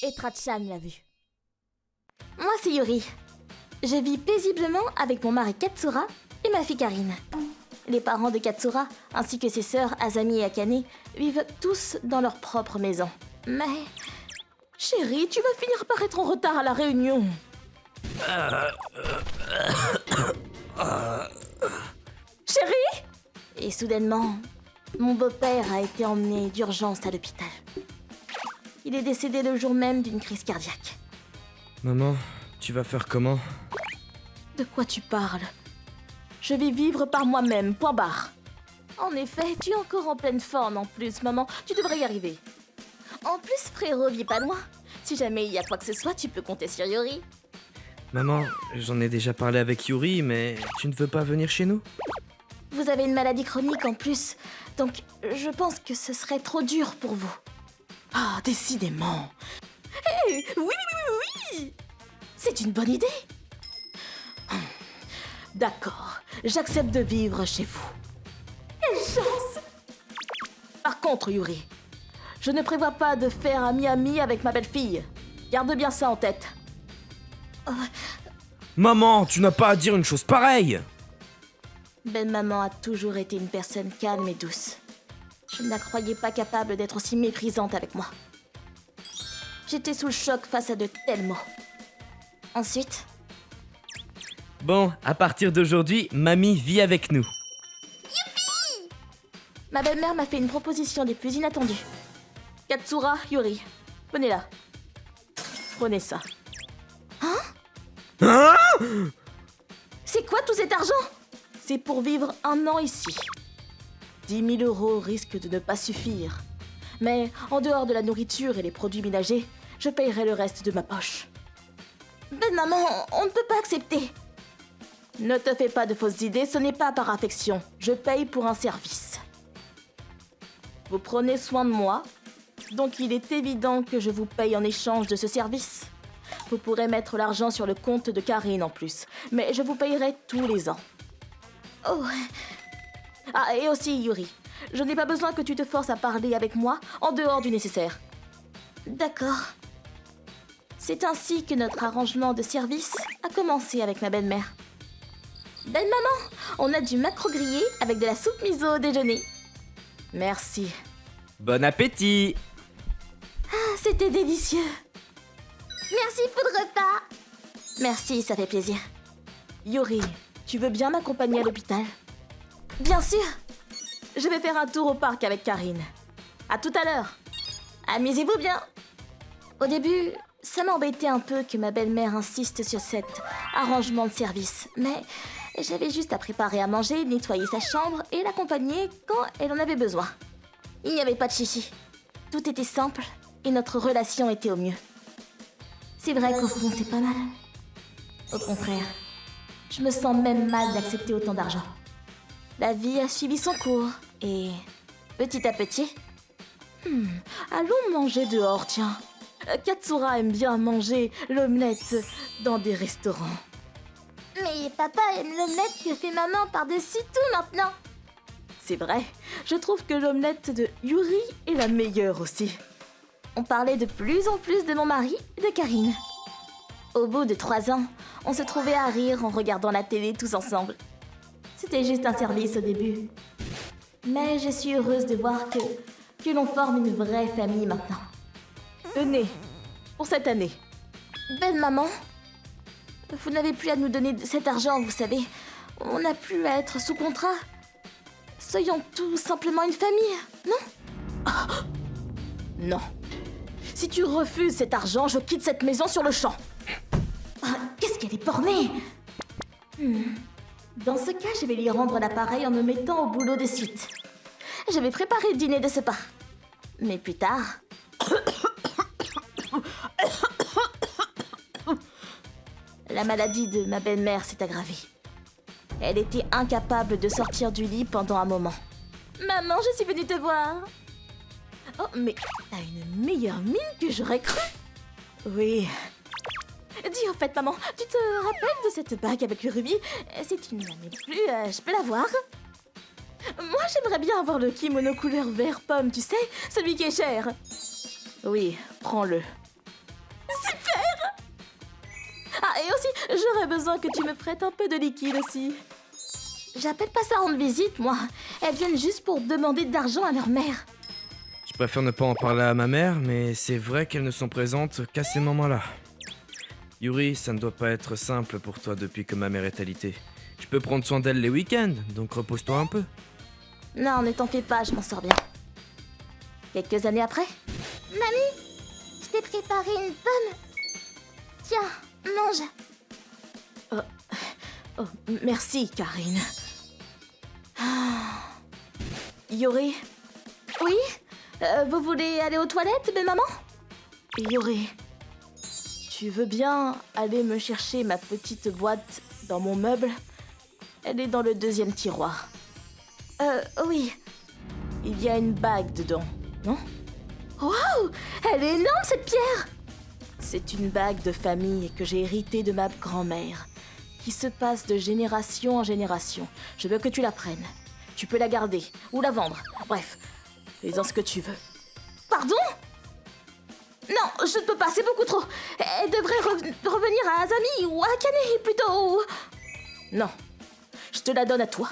Et Trachan l'a vu. Moi, c'est Yuri. Je vis paisiblement avec mon mari Katsura et ma fille Karine. Les parents de Katsura, ainsi que ses sœurs Azami et Akane, vivent tous dans leur propre maison. Mais... Chérie, tu vas finir par être en retard à la réunion. Chérie! Et soudainement, mon beau-père a été emmené d'urgence à l'hôpital. Il est décédé le jour même d'une crise cardiaque. Maman, tu vas faire comment? De quoi tu parles? Je vais vivre par moi-même, point barre. En effet, tu es encore en pleine forme en plus, maman. Tu devrais y arriver. En plus, frérot vit pas loin. Si jamais il y a quoi que ce soit, tu peux compter sur Yuri. Maman, j'en ai déjà parlé avec Yuri, mais tu ne veux pas venir chez nous? Vous avez une maladie chronique en plus, donc je pense que ce serait trop dur pour vous. Ah, décidément. Hé, oui! C'est une bonne idée. D'accord, j'accepte de vivre chez vous. Quelle chance! Par contre, Yuri, je ne prévois pas de faire un ami avec ma belle-fille. Garde bien ça en tête. Maman, tu n'as pas à dire une chose pareille! Belle-maman a toujours été une personne calme et douce. Je ne la croyais pas capable d'être aussi méprisante avec moi. J'étais sous le choc face à de tels mots. Ensuite... Bon, à partir d'aujourd'hui, mamie vit avec nous. Ma belle-mère m'a fait une proposition des plus inattendues. Katsura, Yuri, venez là. Prenez ça. Hein? C'est quoi tout cet argent? C'est pour vivre 1 an ici. 10 000 € risquent de ne pas suffire. Mais en dehors de la nourriture et les produits ménagers, je payerai le reste de ma poche. Ben maman, on ne peut pas accepter. Ne te fais pas de fausses idées, ce n'est pas par affection. Je paye pour un service. Vous prenez soin de moi, donc il est évident que je vous paye en échange de ce service. Vous pourrez mettre l'argent sur le compte de Karine en plus, mais je vous payerai tous les ans. Oh. Ah, et aussi, Yuri, je n'ai pas besoin que tu te forces à parler avec moi en dehors du nécessaire. D'accord. C'est ainsi que notre arrangement de service a commencé avec ma belle-mère. Belle maman, on a du maquereau grillé avec de la soupe miso au déjeuner. Merci. Bon appétit! Ah, c'était délicieux. Merci pour le repas. Merci, ça fait plaisir. Yuri, tu veux bien m'accompagner à l'hôpital? Bien sûr. Je vais faire un tour au parc avec Karine. À tout à l'heure. Amusez-vous bien. Au début, ça m'embêtait un peu que ma belle-mère insiste sur cet arrangement de service. Mais j'avais juste à préparer à manger, nettoyer sa chambre et l'accompagner quand elle en avait besoin. Il n'y avait pas de chichi. Tout était simple et notre relation était au mieux. C'est vrai qu'au fond, c'est pas mal. Au contraire, je me sens même mal d'accepter autant d'argent. La vie a suivi son cours et petit à petit... allons manger dehors, tiens. Katsura aime bien manger l'omelette dans des restaurants. Mais papa aime l'omelette que fait maman par-dessus tout maintenant. C'est vrai, je trouve que l'omelette de Yuri est la meilleure aussi. On parlait de plus en plus de mon mari et de Karine. Au bout de 3 ans, on se trouvait à rire en regardant la télé tous ensemble. C'était juste un service au début. Mais je suis heureuse de voir que l'on forme une vraie famille maintenant. Tenez, pour cette année. Belle maman, vous n'avez plus à nous donner cet argent, vous savez. On n'a plus à être sous contrat. Soyons tout simplement une famille, non? Oh, non. Si tu refuses cet argent, je quitte cette maison sur le champ. Qu'est-ce qu'elle est bornée? Dans ce cas, je vais lui rendre l'appareil en me mettant au boulot de suite. Je vais préparer le dîner de ce pas. Mais plus tard... La maladie de ma belle-mère s'est aggravée. Elle était incapable de sortir du lit pendant un moment. Maman, je suis venue te voir. Oh, mais t'as une meilleure mine que j'aurais cru. Oui. Dis au fait, maman, tu te rappelles de cette bague avec le rubis? Si tu ne l'en es plus, je peux la voir? Moi, j'aimerais bien avoir le kimono couleur vert pomme, tu sais, celui qui est cher. Oui, prends-le. et aussi, j'aurais besoin que tu me prêtes un peu de liquide aussi. J'appelle pas ça rendre visite, moi. Elles viennent juste pour demander de l'argent à leur mère. Je préfère ne pas en parler à ma mère, mais c'est vrai qu'elles ne sont présentes qu'à ces moments-là. Yuri, ça ne doit pas être simple pour toi depuis que ma mère est alitée. Je peux prendre soin d'elle les week-ends, donc repose-toi un peu. Non, ne t'en fais pas, je m'en sors bien. Quelques années après. Mamie, je t'ai préparé une pomme. Tiens, mange. Oh, merci, Karine. Ah. Yuri. Oui? Vous voulez aller aux toilettes, belle maman? Yuri, tu veux bien aller me chercher ma petite boîte dans mon meuble? Elle est dans le deuxième tiroir. Oui. Il y a une bague dedans, non? Waouh! Elle est énorme, cette pierre! C'est une bague de famille que j'ai héritée de ma grand-mère, qui se passe de génération en génération. Je veux que tu la prennes. Tu peux la garder, ou la vendre. Bref, fais-en ce que tu veux. Pardon? Non, je ne peux pas, c'est beaucoup trop. Elle devrait revenir à Azami ou à Akane, plutôt. Non, je te la donne à toi.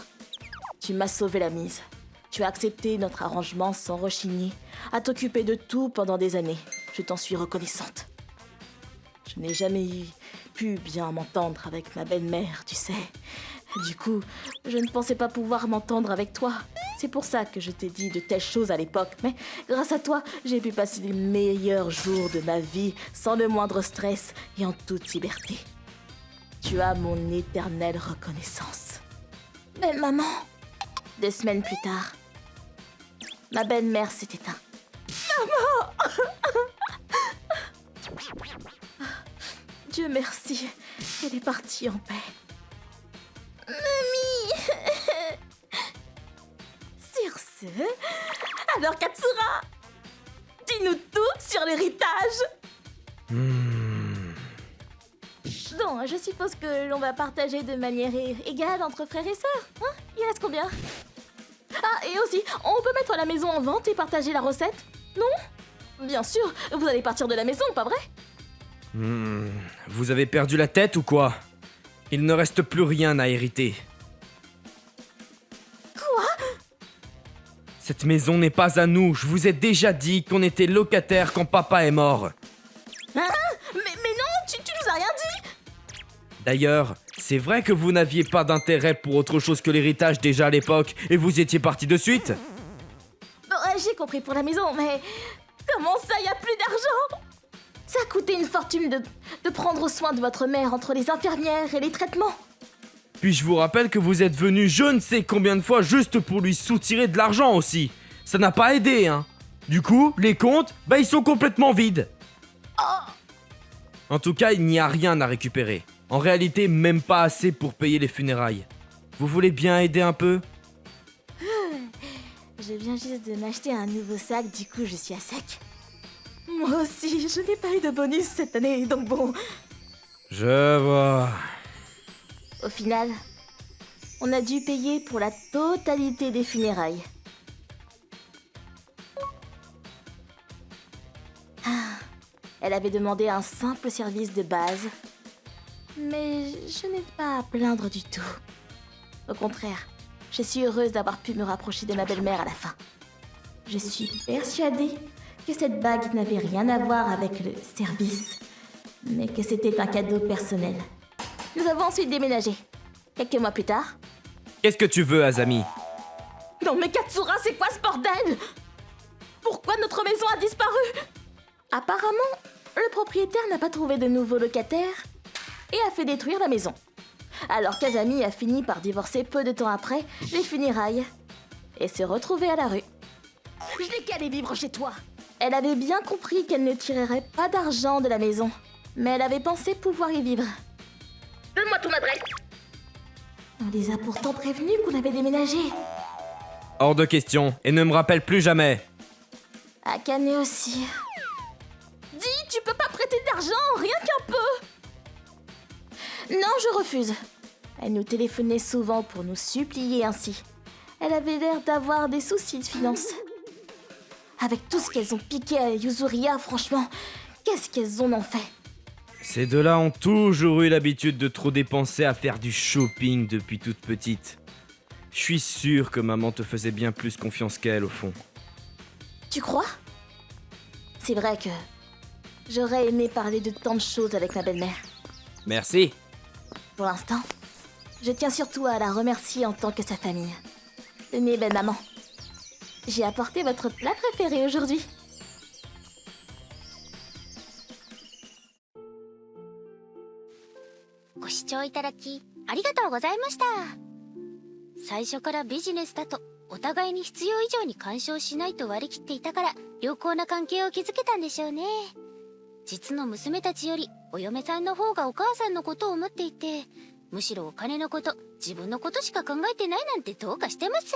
Tu m'as sauvé la mise. Tu as accepté notre arrangement sans rechigner, à t'occuper de tout pendant des années. Je t'en suis reconnaissante. Je n'ai jamais pu bien m'entendre avec ma belle-mère, tu sais. Du coup, je ne pensais pas pouvoir m'entendre avec toi. C'est pour ça que je t'ai dit de telles choses à l'époque. Mais grâce à toi, j'ai pu passer les meilleurs jours de ma vie sans le moindre stress et en toute liberté. Tu as mon éternelle reconnaissance. Belle maman. 2 semaines plus tard, ma belle-mère s'est éteinte. Maman! Dieu merci, elle est partie en paix. Mamie! Sur ce, alors Katsura, dis-nous tout sur l'héritage. Bon, je suppose que l'on va partager de manière égale entre frères et sœurs, hein? Il reste combien? Ah, et aussi, on peut mettre la maison en vente et partager la recette? Non? Bien sûr, vous allez partir de la maison, pas vrai? Vous avez perdu la tête ou quoi? Il ne reste plus rien à hériter. Quoi? Cette maison n'est pas à nous. Je vous ai déjà dit qu'on était locataires quand papa est mort. Hein? Mais non, tu nous as rien dit! D'ailleurs, c'est vrai que vous n'aviez pas d'intérêt pour autre chose que l'héritage déjà à l'époque et vous étiez parti de suite? Bon, j'ai compris pour la maison, mais comment ça, y a plus d'argent? Ça a coûté une fortune de prendre soin de votre mère entre les infirmières et les traitements. Puis je vous rappelle que vous êtes venu je ne sais combien de fois juste pour lui soutirer de l'argent aussi. Ça n'a pas aidé, hein. Du coup, les comptes, ils sont complètement vides. Oh. En tout cas, il n'y a rien à récupérer. En réalité, même pas assez pour payer les funérailles. Vous voulez bien aider un peu? Je viens juste de m'acheter un nouveau sac, du coup je suis à sec. Moi aussi, je n'ai pas eu de bonus cette année, donc bon. Je vois. Au final, on a dû payer pour la totalité des funérailles. Elle avait demandé un simple service de base. Mais je n'ai pas à plaindre du tout. Au contraire, je suis heureuse d'avoir pu me rapprocher de ma belle-mère à la fin. Je suis persuadée que cette bague n'avait rien à voir avec le service, mais que c'était un cadeau personnel. Nous avons ensuite déménagé. Quelques mois plus tard. Qu'est-ce que tu veux, Azami? Non mais Katsura, c'est quoi ce bordel? Pourquoi notre maison a disparu? Apparemment, le propriétaire n'a pas trouvé de nouveaux locataires et a fait détruire la maison. Alors Kazami a fini par divorcer peu de temps après les funérailles et s'est retrouvée à la rue. Je n'ai qu'à aller vivre chez toi. Elle avait bien compris qu'elle ne tirerait pas d'argent de la maison, mais elle avait pensé pouvoir y vivre. Donne-moi ton adresse. On les a pourtant prévenus qu'on avait déménagé. Hors de question, et ne me rappelle plus jamais. Akane aussi. Dis, tu peux pas prêter d'argent, rien qu'un peu. Non, je refuse. Elle nous téléphonait souvent pour nous supplier ainsi. Elle avait l'air d'avoir des soucis de finances. Avec tout ce qu'elles ont piqué à Yuzuria, franchement, qu'est-ce qu'elles en ont fait? Ces deux-là ont toujours eu l'habitude de trop dépenser à faire du shopping depuis toute petite. Je suis sûr que maman te faisait bien plus confiance qu'elle au fond. Tu crois? C'est vrai que j'aurais aimé parler de tant de choses avec ma belle-mère. Merci. Pour l'instant, je tiens surtout à la remercier en tant que sa famille. Tenez, belle maman. J'ai apporté votre plat préféré aujourd'hui. Merci. 最初からビジネスだとお互いに必要以上に干渉しないと割り切っていたから良好な関係を築けたんでしょうね。実の娘たちよりお嫁さんの方がお母さんのことを思っていて、むしろお金のこと、自分のことしか考えてないなんてどうかしてます。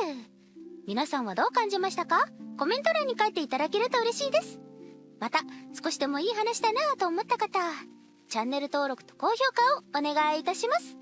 皆さんはどう感じましたか？コメント欄に書いていただけると嬉しいです。また少しでもいい話だなぁと思った方、チャンネル登録と高評価をお願いいたします。